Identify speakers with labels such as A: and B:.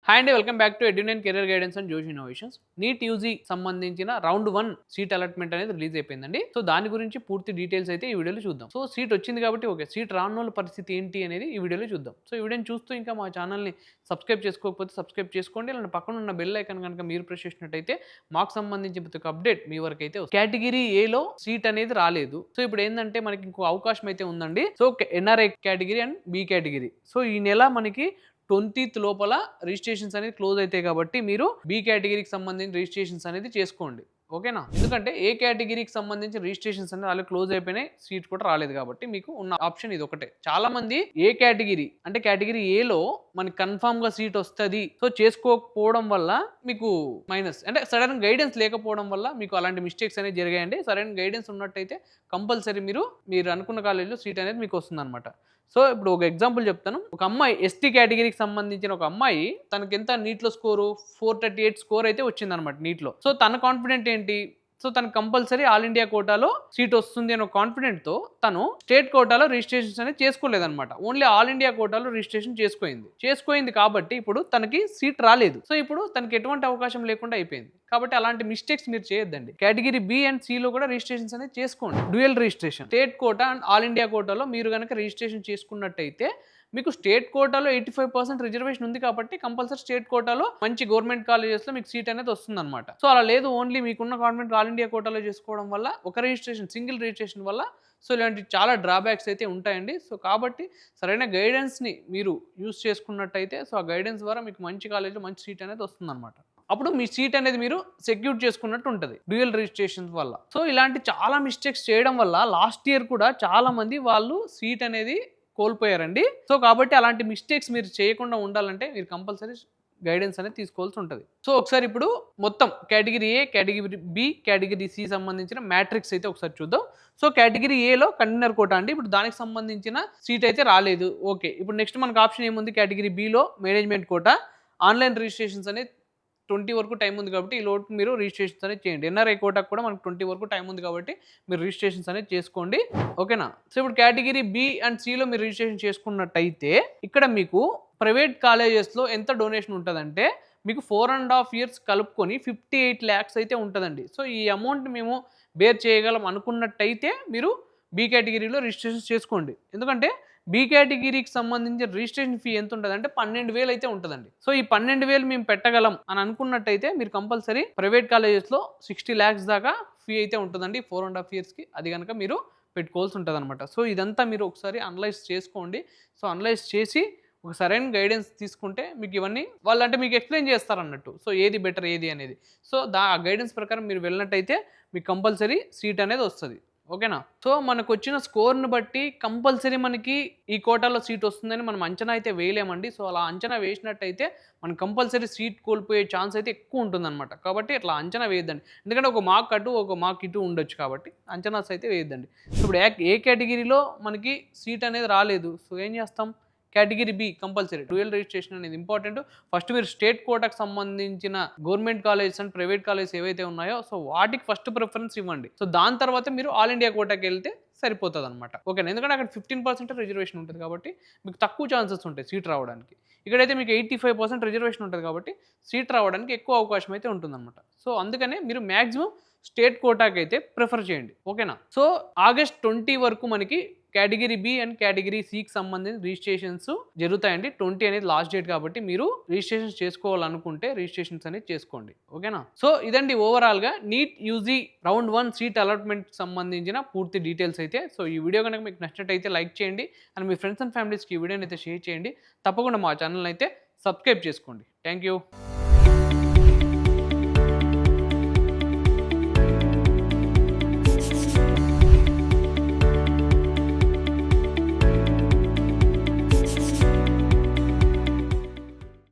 A: Hi అండి, welcome back to Edunine career guidance and Josh innovations. NEET UG సంబంధించిన round 1 seat allotment అనేది release అయిపోయిందండి. So దాని గురించి పూర్తి డీటెయిల్స్ అయితే ఈ వీడియోలో చూద్దాం. సో సీట్ వచ్చింది కాబట్టి ఓకే, సీట్ రానోళ్ళ పరిస్థితి ఏంటి అనేది ఈ వీడియోలో చూద్దాం. సో ఈ వీడియోని చూస్తూ ఇంకా మా ఛానల్ని సబ్స్క్రైబ్ చేసుకోకపోతే సబ్స్క్రైబ్ చేసుకోండి. అలాంటి పక్కన ఉన్న బెల్ ఐకాన్ కనుక మీరు ప్రెస్ చేసినట్టయితే మాకు సంబంధించి ప్రతి ఒక్క అప్డేట్ మీ వరకు అయితే కేటగిరీ ఏలో సీట్ అనేది రాలేదు. సో ఇప్పుడు ఏంటంటే మనకి ఇంకో అవకాశం అయితే ఉందండి. So NRI category and B category. So ఈ నెల మనకి 20th లోపల రిజిస్ట్రేషన్స్ అనేది క్లోజ్ అవుతాయి కాబట్టి మీరు బి కేటగిరీకి సంబంధించిన రిజిస్ట్రేషన్స్ అనేది చేసుకోండి. ఓకేనా? ఎందుకంటే ఏ కేటగిరీకి సంబంధించిన రిజిస్ట్రేషన్స్ అనేది వాళ్ళు క్లోజ్ అయిపోయినాయి, సీట్ కూడా రాలేదు కాబట్టి మీకు ఉన్న ఆప్షన్ ఇది ఒకటే. చాలా మంది ఏ కేటగిరీ అంటే కేటగిరీ ఏలో మనకి కన్ఫామ్ గా సీట్ వస్తుంది, సో చేసుకోకపోవడం వల్ల మీకు మైనస్ అంటే సడన్ గైడెన్స్ లేకపోవడం వల్ల మీకు అలాంటి మిస్టేక్స్ అనేది జరిగాయండి. సరైన గైడెన్స్ ఉన్నట్టయితే కంపల్సరీ మీరు అనుకున్న కాలేజీలో సీట్ అనేది మీకు వస్తుంది అనమాట. సో ఇప్పుడు ఒక ఎగ్జాంపుల్ చెప్తాను. ఒక అమ్మాయి ఎస్టీ కేటగిరీకి సంబంధించిన ఒక అమ్మాయి తనకి ఎంత నీట్లో స్కోరు 438 స్కోర్ అయితే వచ్చిందనమాట నీట్లో. సో తన కాన్ఫిడెంట్ ఏంటి? సో తనకు కంపల్సరీ ఆల్ ఇండియా కోటాలో సీట్ వస్తుంది అనే కాన్ఫిడెంట్తో తను స్టేట్ కోటాలో రిజిస్ట్రేషన్స్ అనేది చేసుకోలేదన్నమాట. ఓన్లీ ఆల్ ఇండియా కోటాలో రిజిస్ట్రేషన్ చేసుకోయింది కాబట్టి ఇప్పుడు తనకి సీట్ రాలేదు. సో ఇప్పుడు తనకి ఎటువంటి అవకాశం లేకుండా అయిపోయింది. కాబట్టి అలాంటి మిస్టేక్స్ మీరు చేయొద్దండి. కేటగిరీ బి అండ్ సిలో కూడా రిజిస్ట్రేషన్స్ అనేది చేసుకోండి. Dual registration state quota and all India కోటాలో మీరు కనుక రిజిస్ట్రేషన్ చేసుకున్నట్టయితే మీకు స్టేట్ కోటాలో 85% రిజర్వేషన్ ఉంది కాబట్టి కంపల్సరీ స్టేట్ కోటాలో మంచి గవర్నమెంట్ కాలేజెస్లో మీకు సీట్ అనేది వస్తుందన్నమాట. సో అలా లేదు, ఓన్లీ మీకున్న గవర్నమెంట్ ఆల్ ఇండియా కోటాలో చేసుకోవడం వల్ల ఒక రిజిస్ట్రేషన్ సింగిల్ రిజిస్ట్రేషన్ వల్ల సో ఇలాంటి చాలా డ్రాబ్యాక్స్ అయితే ఉంటాయండి. సో కాబట్టి సరైన గైడెన్స్ని మీరు యూస్ చేసుకున్నట్టయితే సో ఆ గైడెన్స్ ద్వారా మీకు మంచి కాలేజ్లో మంచి సీట్ అనేది వస్తుందన్నమాట. అప్పుడు మీ సీట్ అనేది మీరు సెక్యూర్ చేసుకున్నట్టు ఉంటుంది డ్యూయల్ రిజిస్ట్రేషన్స్ వల్ల. సో ఇలాంటి చాలా మిస్టేక్స్ చేయడం వల్ల లాస్ట్ ఇయర్ కూడా చాలా మంది వాళ్ళు సీట్ అనేది కోల్పోయారండి. సో కాబట్టి అలాంటి మిస్టేక్స్ మీరు చేయకుండా ఉండాలంటే మీరు కంపల్సరీ గైడెన్స్ అనేది తీసుకోవాల్సి ఉంటుంది. సో ఒకసారి ఇప్పుడు మొత్తం category A, category B, category C సంబంధించిన మ్యాట్రిక్స్ అయితే ఒకసారి చూద్దాం. సో కేటగిరీ ఏలో కన్వీనర్ కోటా అండి. ఇప్పుడు దానికి సంబంధించిన సీట్ అయితే రాలేదు. ఓకే, ఇప్పుడు నెక్స్ట్ మనకు ఆప్షన్ ఏముంది? కేటగిరీ బిలో మేనేజ్మెంట్ కోటా. ఆన్లైన్ రిజిస్ట్రేషన్స్ అనేది 20 వరకు టైం ఉంది కాబట్టి ఈ లోటు మీరు రిజిస్ట్రేషన్స్ అనేది చేయండి. ఎన్ఆర్ఐ కోటాకు కూడా మనకు 20 వరకు టైం ఉంది కాబట్టి మీరు రిజిస్ట్రేషన్స్ అనేది చేసుకోండి. ఓకేనా? సో ఇప్పుడు కేటగిరీ బి అండ్ సిలో మీరు రిజిస్ట్రేషన్ చేసుకున్నట్టయితే ఇక్కడ మీకు ప్రైవేట్ కాలేజెస్లో ఎంత డొనేషన్ ఉంటుందంటే మీకు 4.5 years కలుపుకొని 58 lakhs అయితే ఉంటుందండి. సో ఈ అమౌంట్ మేము బేర్ చేయగలం అనుకున్నట్టయితే మీరు బి కేటగిరీలో రిజిస్ట్రేషన్ చేసుకోండి. ఎందుకంటే బి కేటగిరీకి సంబంధించిన రిజిస్ట్రేషన్ ఫీ ఎంత ఉంటుంది అంటే 12,000 అయితే ఉంటుందండి. సో ఈ 12,000 మేము పెట్టగలం అని అనుకున్నట్టయితే మీరు కంపల్సరీ ప్రైవేట్ కాలేజెస్లో 60 lakhs దాకా ఫీ అయితే ఉంటుందండి 4.5 yearsకి. అది కనుక మీరు పెట్టుకోవాల్సి ఉంటుంది అనమాట. సో ఇదంతా మీరు ఒకసారి అనలైజ్ చేసుకోండి. సో అనలైజ్ చేసి ఒక సరైన గైడెన్స్ తీసుకుంటే మీకు ఇవన్నీ వాళ్ళంటే మీకు ఎక్స్ప్లెయిన్ చేస్తారన్నట్టు. సో ఏది బెటర్ ఏది అనేది. సో ఆ గైడెన్స్ ప్రకారం మీరు వెళ్ళినట్టయితే మీకు కంపల్సరీ సీట్ అనేది వస్తుంది. ఓకేనా? సో మనకు వచ్చిన స్కోర్ని బట్టి కంపల్సరీ మనకి ఈ కోటాలో సీట్ వస్తుందని మనం అంచనా అయితే వేయలేమండి. సో అలా అంచనా వేసినట్టయితే మనం కంపల్సరీ సీట్ కోల్పోయే ఛాన్స్ అయితే ఎక్కువ ఉంటుందన్నమాట. కాబట్టి అట్లా అంచనా వేయద్దండి. ఎందుకంటే ఒక మార్క్ అటు ఒక మార్క్ ఇటు ఉండొచ్చు కాబట్టి అంచనాస్ అయితే వేయద్దండి. ఇప్పుడు ఏ కేటగిరీలో మనకి సీట్ అనేది రాలేదు, సో ఏం చేస్తాం? Category be compulsory dual registration అనేది ఇంపార్టెంట్. ఫస్ట్ మీరు స్టేట్ కోటాకు సంబంధించిన government colleges and private colleges ఏవైతే ఉన్నాయో సో వాటికి ఫస్ట్ ప్రిఫరెన్స్ ఇవ్వండి. సో దాని తర్వాత మీరు ఆల్ ఇండియా కోటాకి వెళ్తే సరిపోతుంది అనమాట. ఓకేనా? ఎందుకంటే అక్కడ 15% రిజర్వేషన్ ఉంటుంది కాబట్టి మీకు తక్కువ ఛాన్సెస్ ఉంటాయి సీట్ రావడానికి. ఇక్కడైతే మీకు 85% రిజర్వేషన్ ఉంటుంది కాబట్టి సీట్ రావడానికి ఎక్కువ అవకాశం అయితే ఉంటుందన్నమాట. సో అందుకనే మీరు మ్యాక్సిమం స్టేట్ కోటాకి అయితే ప్రిఫర్ చేయండి. ఓకేనా? సో August 20 వరకు మనకి కేటగిరీ బి అండ్ కేటగిరీ సికి సంబంధించిన రిజిస్ట్రేషన్స్ జరుగుతాయండి. 20 అనేది లాస్ట్ డేట్ కాబట్టి మీరు రిజిస్ట్రేషన్స్ చేసుకోవాలనుకుంటే రిజిస్ట్రేషన్స్ అనేది చేసుకోండి. ఓకేనా? సో ఇదండి ఓవరాల్గా NEET UG round 1 seat allotment సంబంధించిన పూర్తి డీటెయిల్స్ అయితే. సో ఈ వీడియో కనుక మీకు నచ్చినట్టయితే లైక్ చేయండి అండ్ మీ ఫ్రెండ్స్ అండ్ ఫ్యామిలీస్కి ఈ వీడియోని అయితే షేర్ చేయండి. తప్పకుండా మా ఛానల్ అయితే సబ్స్క్రైబ్ చేసుకోండి. Thank you.